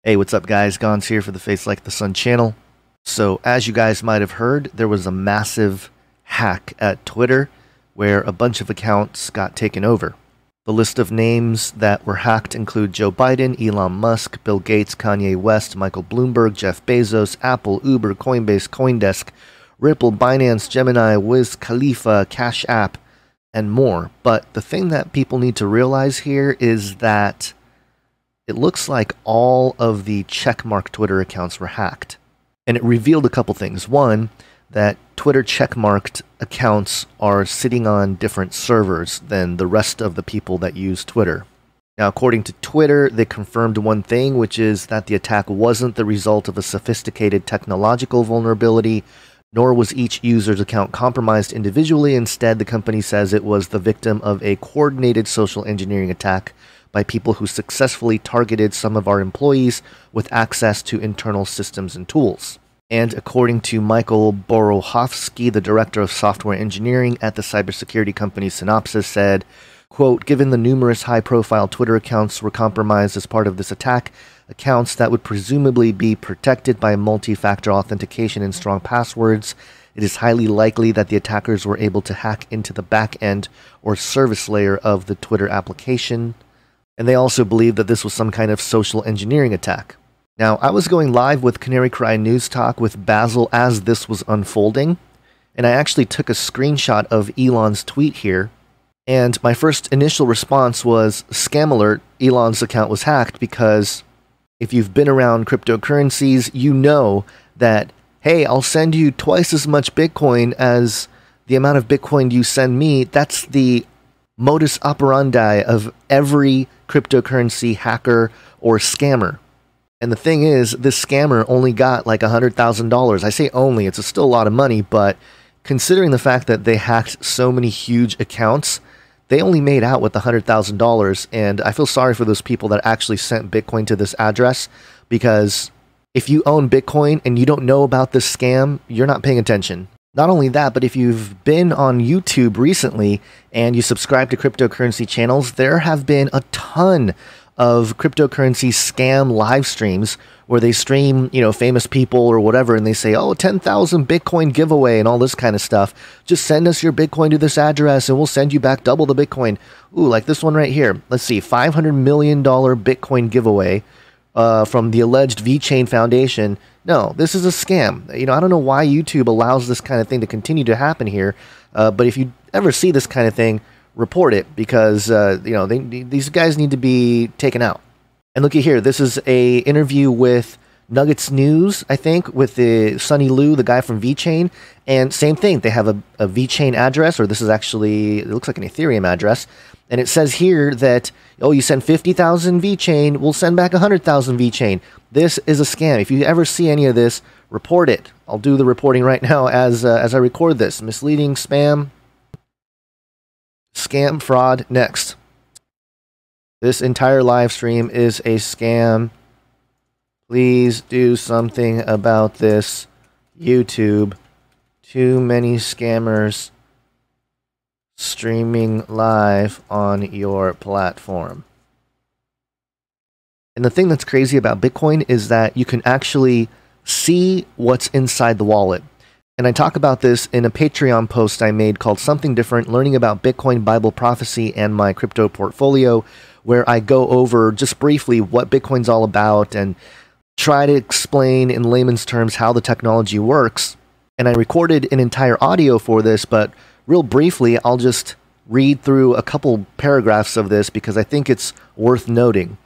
Hey, what's up guys? Gons here for the Face Like the Sun channel. So as you guys might have heard, there was a massive hack at Twitter where a bunch of accounts got taken over. The list of names that were hacked include Joe Biden, Elon Musk, Bill Gates, Kanye West, Michael Bloomberg, Jeff Bezos, Apple, Uber, Coinbase, Coindesk, Ripple, Binance, Gemini, Wiz Khalifa, Cash App, and more. But the thing that people need to realize here is that it looks like all of the checkmark Twitter accounts were hacked. And it revealed a couple things. One, that Twitter checkmarked accounts are sitting on different servers than the rest of the people that use Twitter. Now, according to Twitter, they confirmed one thing, which is that the attack wasn't the result of a sophisticated technological vulnerability, nor was each user's account compromised individually. Instead, the company says it was the victim of a coordinated social engineering attack by people who successfully targeted some of our employees with access to internal systems and tools. And according to Michael Borochovsky, the director of software engineering at the cybersecurity company Synopsys, said, quote, given the numerous high-profile Twitter accounts were compromised as part of this attack, accounts that would presumably be protected by multi-factor authentication and strong passwords, it is highly likely that the attackers were able to hack into the back-end or service layer of the Twitter application. And they also believe that this was some kind of social engineering attack. Now, I was going live with Canary Cry News Talk with Basil as this was unfolding, and I actually took a screenshot of Elon's tweet here, and my first initial response was, scam alert, Elon's account was hacked, because if you've been around cryptocurrencies, you know that, hey, I'll send you twice as much Bitcoin as the amount of Bitcoin you send me. That's the modus operandi of every cryptocurrency hacker or scammer. And the thing is, this scammer only got like $100,000. I say only, it's still a lot of money, but considering the fact that they hacked so many huge accounts, they only made out with $100,000. And I feel sorry for those people that actually sent Bitcoin to this address, because if you own Bitcoin and you don't know about this scam, you're not paying attention. Not only that, but if you've been on YouTube recently and you subscribe to cryptocurrency channels, there have been a ton of cryptocurrency scam live streams where they stream, famous people or whatever, and they say, oh, 10,000 Bitcoin giveaway and all this kind of stuff. Just send us your Bitcoin to this address and we'll send you back double the Bitcoin. Ooh, like this one right here. Let's see, $500 million Bitcoin giveaway from the alleged VeChain Foundation. No, this is a scam. I don't know why YouTube allows this kind of thing to continue to happen here, but if you ever see this kind of thing, report it, because these guys need to be taken out. And looky here, this is a interview with Nuggets News, I think, with the Sunny Liu, the guy from VeChain, and same thing. They have a VeChain address, or this is actually, it looks like an Ethereum address, and it says here that, oh, you send 50,000 VeChain, we'll send back 100,000 VeChain. This is a scam. If you ever see any of this, report it. I'll do the reporting right now as I record this. Misleading, spam, scam, fraud, next. This entire live stream is a scam. Please do something about this, YouTube. Too many scammers streaming live on your platform. And the thing that's crazy about Bitcoin is that you can actually see what's inside the wallet. And I talk about this in a Patreon post I made called Something Different, Learning About Bitcoin, Bible Prophecy, and My Crypto Portfolio, where I go over just briefly what Bitcoin's all about and try to explain in layman's terms how the technology works. And I recorded an entire audio for this, but real briefly, I'll just read through a couple paragraphs of this because I think it's worth noting.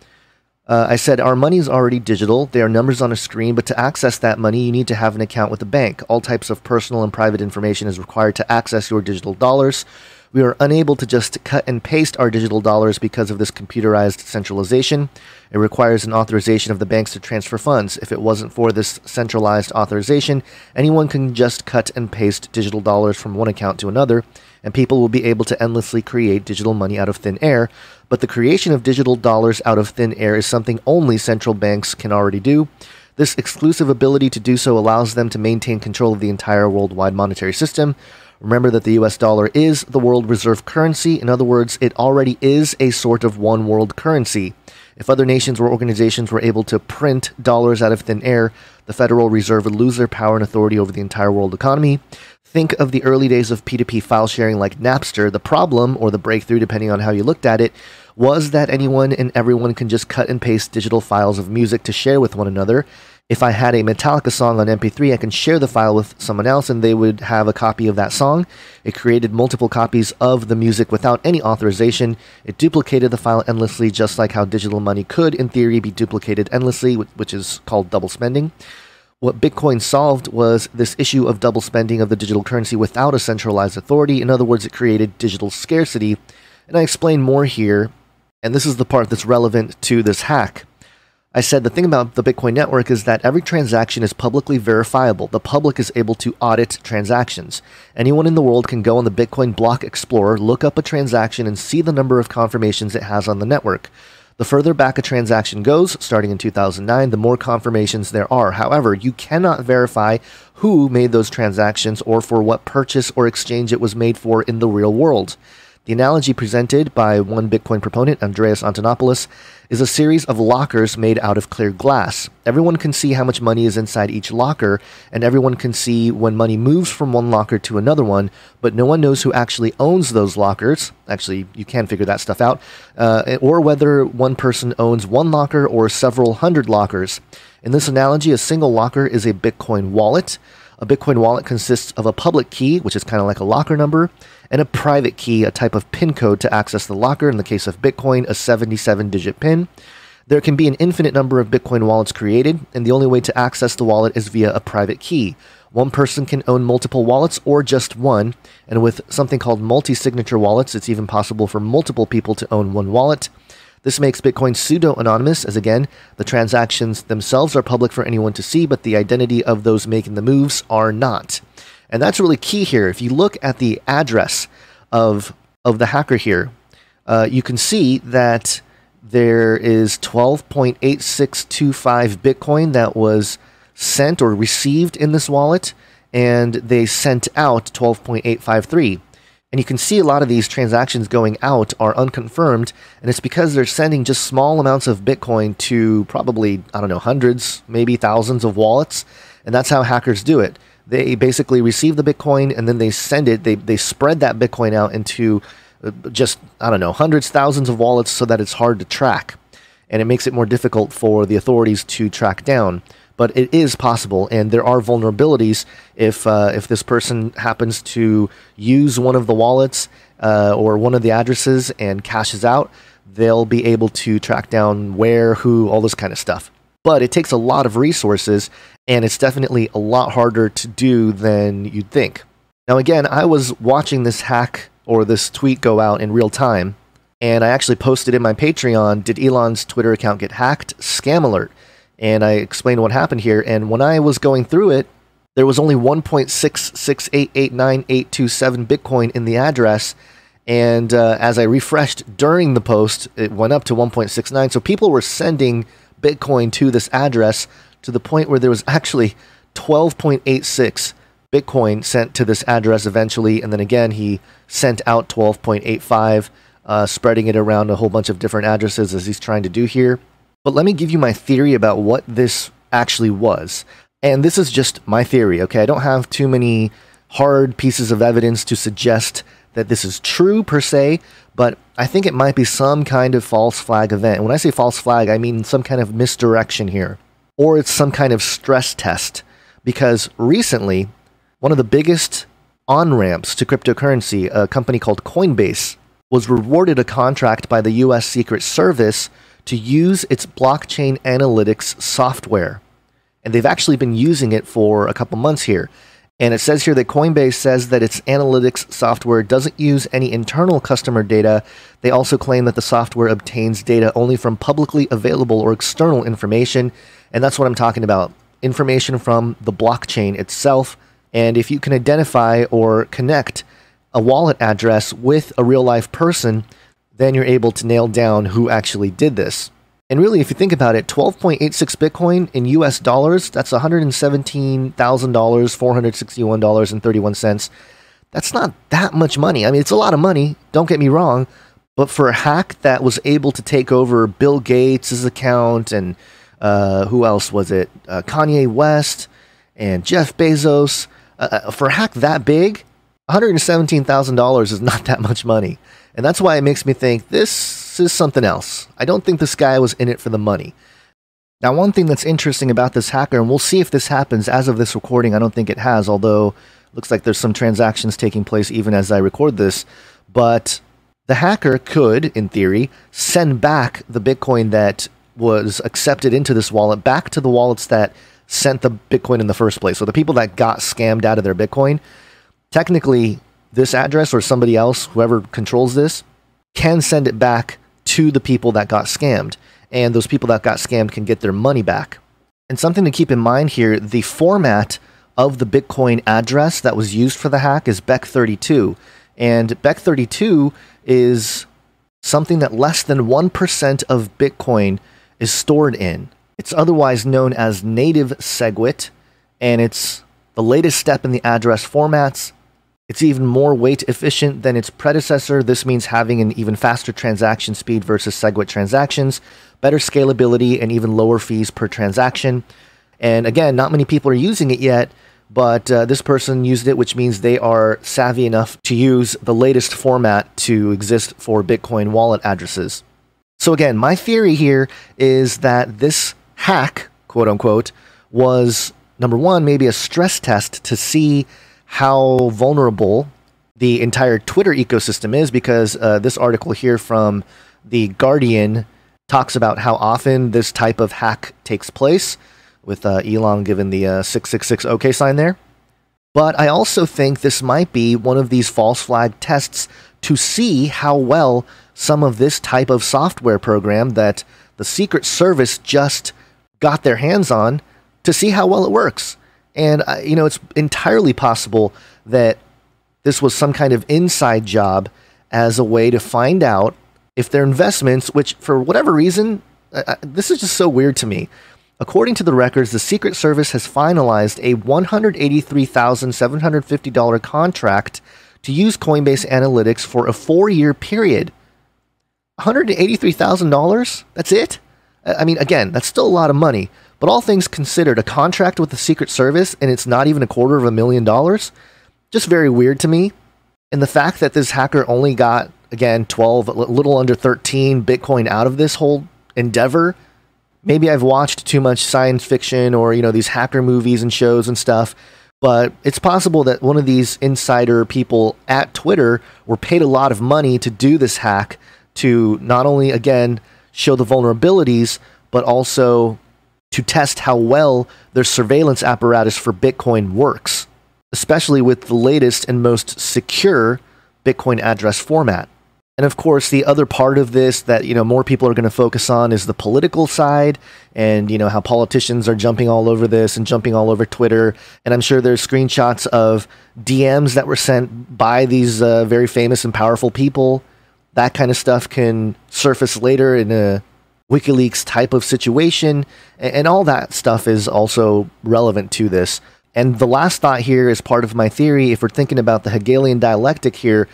I said, our money is already digital. They are numbers on a screen, but to access that money, you need to have an account with a bank. All types of personal and private information is required to access your digital dollars. We are unable to just cut and paste our digital dollars because of this computerized centralization. It requires an authorization of the banks to transfer funds. If it wasn't for this centralized authorization, anyone can just cut and paste digital dollars from one account to another, and people will be able to endlessly create digital money out of thin air. But the creation of digital dollars out of thin air is something only central banks can already do. This exclusive ability to do so allows them to maintain control of the entire worldwide monetary system. Remember that the US dollar is the world reserve currency. In other words, it already is a sort of one world currency. If other nations or organizations were able to print dollars out of thin air, the Federal Reserve would lose their power and authority over the entire world economy. Think of the early days of P2P file sharing like Napster. The problem, or the breakthrough, depending on how you looked at it, was that anyone and everyone can just cut and paste digital files of music to share with one another. If I had a Metallica song on MP3, I can share the file with someone else and they would have a copy of that song. It created multiple copies of the music without any authorization. It duplicated the file endlessly, just like how digital money could, in theory, be duplicated endlessly, which is called double spending. What Bitcoin solved was this issue of double spending of the digital currency without a centralized authority. In other words, it created digital scarcity. And I explain more here, and this is the part that's relevant to this hack. I said the thing about the Bitcoin network is that every transaction is publicly verifiable. The public is able to audit transactions. Anyone in the world can go on the Bitcoin Block Explorer, look up a transaction, and see the number of confirmations it has on the network. The further back a transaction goes, starting in 2009, the more confirmations there are. However, you cannot verify who made those transactions or for what purchase or exchange it was made for in the real world. The analogy presented by one Bitcoin proponent, Andreas Antonopoulos, is a series of lockers made out of clear glass. Everyone can see how much money is inside each locker, and everyone can see when money moves from one locker to another one, but no one knows who actually owns those lockers. Actually, you can figure that stuff out, or whether one person owns one locker or several hundred lockers. In this analogy, a single locker is a Bitcoin wallet. A Bitcoin wallet consists of a public key, which is kind of like a locker number, and a private key, a type of PIN code to access the locker. In the case of Bitcoin, a 77-digit PIN. There can be an infinite number of Bitcoin wallets created, and the only way to access the wallet is via a private key. One person can own multiple wallets or just one, and with something called multi-signature wallets, it's even possible for multiple people to own one wallet. This makes Bitcoin pseudo-anonymous, as again, the transactions themselves are public for anyone to see, but the identity of those making the moves are not. And that's really key here. If you look at the address of the hacker here, you can see that there is 12.8625 Bitcoin that was sent or received in this wallet, and they sent out 12.853. And you can see a lot of these transactions going out are unconfirmed, and it's because they're sending just small amounts of Bitcoin to probably, I don't know, hundreds, maybe thousands of wallets, and that's how hackers do it. They basically receive the Bitcoin, and then they send it, they spread that Bitcoin out into just, I don't know, hundreds, thousands of wallets so that it's hard to track, and it makes it more difficult for the authorities to track down. But it is possible, and there are vulnerabilities if this person happens to use one of the wallets or one of the addresses and cashes out, they'll be able to track down where, who, all this kind of stuff. But it takes a lot of resources, and it's definitely a lot harder to do than you'd think. Now again, I was watching this hack or this tweet go out in real time, and I actually posted in my Patreon, did Elon's Twitter account get hacked? Scam alert. And I explained what happened here, and when I was going through it, there was only 1.6688987 Bitcoin in the address, and as I refreshed during the post, it went up to 1.69, so people were sending Bitcoin to this address to the point where there was actually 12.86 Bitcoin sent to this address eventually, and then again, he sent out 12.85, spreading it around a whole bunch of different addresses as he's trying to do here. But let me give you my theory about what this actually was. And this is just my theory, okay? I don't have too many hard pieces of evidence to suggest that this is true per se, but I think it might be some kind of false flag event. And when I say false flag, I mean some kind of misdirection here. Or it's some kind of stress test. Because recently, one of the biggest on-ramps to cryptocurrency, a company called Coinbase, was rewarded a contract by the US Secret Service to use its blockchain analytics software. And they've actually been using it for a couple months here. And it says here that Coinbase says that its analytics software doesn't use any internal customer data. They also claim that the software obtains data only from publicly available or external information. And that's what I'm talking about. Information from the blockchain itself. And if you can identify or connect a wallet address with a real-life person, then you're able to nail down who actually did this. And really, if you think about it, 12.86 Bitcoin in US dollars, that's $117,000, $461.31. That's not that much money. I mean, it's a lot of money, don't get me wrong, But for a hack that was able to take over Bill Gates' account and who else was it? Kanye West and Jeff Bezos. For a hack that big, $117,000 is not that much money. And that's why it makes me think this is something else. I don't think this guy was in it for the money. Now, one thing that's interesting about this hacker, and we'll see if this happens as of this recording, I don't think it has, although it looks like there's some transactions taking place even as I record this, but the hacker could, in theory, send back the Bitcoin that was accepted into this wallet back to the wallets that sent the Bitcoin in the first place. So the people that got scammed out of their Bitcoin, technically this address or somebody else, whoever controls this, can send it back to the people that got scammed. And those people that got scammed can get their money back. And something to keep in mind here, the format of the Bitcoin address that was used for the hack is BEC32. And BEC32 is something that less than 1% of Bitcoin is stored in. It's otherwise known as native SegWit, and it's the latest step in the address formats. It's even more weight efficient than its predecessor. This means having an even faster transaction speed versus SegWit transactions, better scalability, and even lower fees per transaction. And again, not many people are using it yet, but this person used it, which means they are savvy enough to use the latest format to exist for Bitcoin wallet addresses. So again, my theory here is that this hack, quote unquote, was, number one, maybe a stress test to see how vulnerable the entire Twitter ecosystem is, because this article here from The Guardian talks about how often this type of hack takes place, with Elon given the 666 OK sign there. But I also think this might be one of these false flag tests to see how well some of this type of software program that the Secret Service just got their hands on, to see how well it works. And, you know, it's entirely possible that this was some kind of inside job as a way to find out if their investments, which for whatever reason, this is just so weird to me. According to the records, the Secret Service has finalized a $183,750 contract to use Coinbase Analytics for a 4-year period. $183,000? That's it? I mean, again, that's still a lot of money. But all things considered, a contract with the Secret Service and it's not even $250,000? Just very weird to me. And the fact that this hacker only got, again, 12, a little under 13 Bitcoin out of this whole endeavor. Maybe I've watched too much science fiction or, you know, these hacker movies and shows and stuff. But it's possible that one of these insider people at Twitter were paid a lot of money to do this hack to not only, again, show the vulnerabilities, but also to test how well their surveillance apparatus for Bitcoin works, especially with the latest and most secure Bitcoin address format. And of course, the other part of this that, you know, more people are going to focus on is the political side, and, you know, how politicians are jumping all over this and jumping all over Twitter. And I'm sure there's screenshots of DMs that were sent by these very famous and powerful people. That kind of stuff can surface later in a WikiLeaks type of situation, and all that stuff is also relevant to this. And the last thought here is part of my theory. If we're thinking about the Hegelian dialectic here,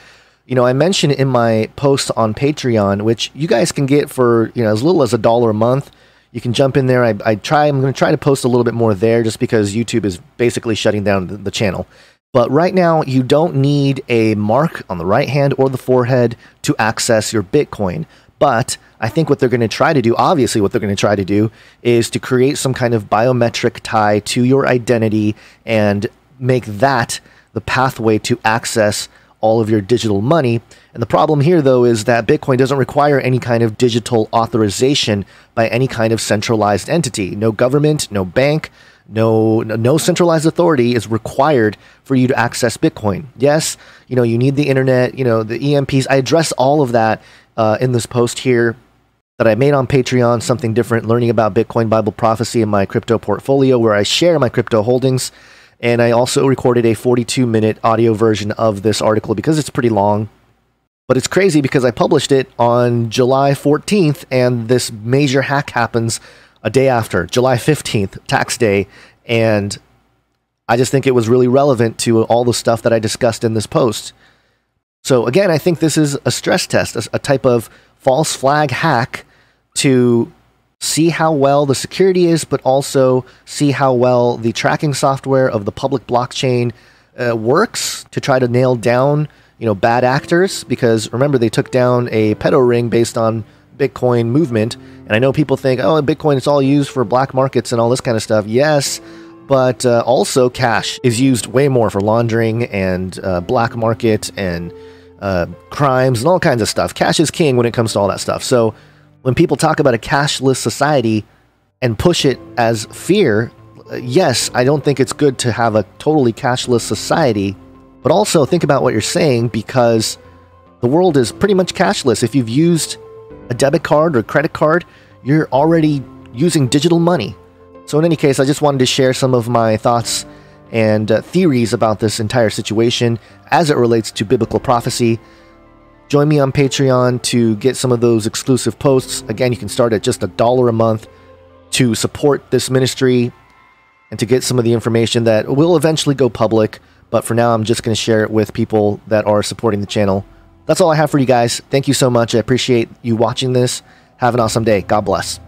you know, I mentioned in my post on Patreon, which you guys can get for, you know, as little as $1 a month. You can jump in there. I'm going to try to post a little bit more there, just because YouTube is basically shutting down the channel. But right now, you don't need a mark on the right hand or the forehead to access your Bitcoin. But I think what they're going to try to do, obviously what they're going to try to do, is to create some kind of biometric tie to your identity and make that the pathway to access all of your digital money. And the problem here, though, is that Bitcoin doesn't require any kind of digital authorization by any kind of centralized entity. No government, no bank, no centralized authority is required for you to access Bitcoin. Yes, you know, you need the internet, you know, the EMPs. I address all of that in this post here that I made on Patreon, Something Different, Learning About Bitcoin Bible Prophecy in My Crypto Portfolio, where I share my crypto holdings. And I also recorded a 42-minute audio version of this article because it's pretty long. But it's crazy because I published it on July 14th, and this major hack happens a day after, July 15th, tax day. And I just think it was really relevant to all the stuff that I discussed in this post. So again, I think this is a stress test, a type of false flag hack to see how well the security is, but also see how well the tracking software of the public blockchain works to try to nail down, bad actors. Because remember, they took down a pedo ring based on Bitcoin movement. And I know people think, oh, Bitcoin is all used for black markets and all this kind of stuff. Yes, but also cash is used way more for laundering and black market and crimes and all kinds of stuff. Cash is king when it comes to all that stuff. So when people talk about a cashless society and push it as fear, yes, I don't think it's good to have a totally cashless society, but also think about what you're saying, because the world is pretty much cashless. If you've used a debit card or credit card, you're already using digital money. So in any case, I just wanted to share some of my thoughts and theories about this entire situation as it relates to biblical prophecy. Join me on Patreon to get some of those exclusive posts. Again, you can start at just $1 a month to support this ministry and to get some of the information that will eventually go public. But for now, I'm just going to share it with people that are supporting the channel. That's all I have for you guys. Thank you so much. I appreciate you watching this. Have an awesome day. God bless.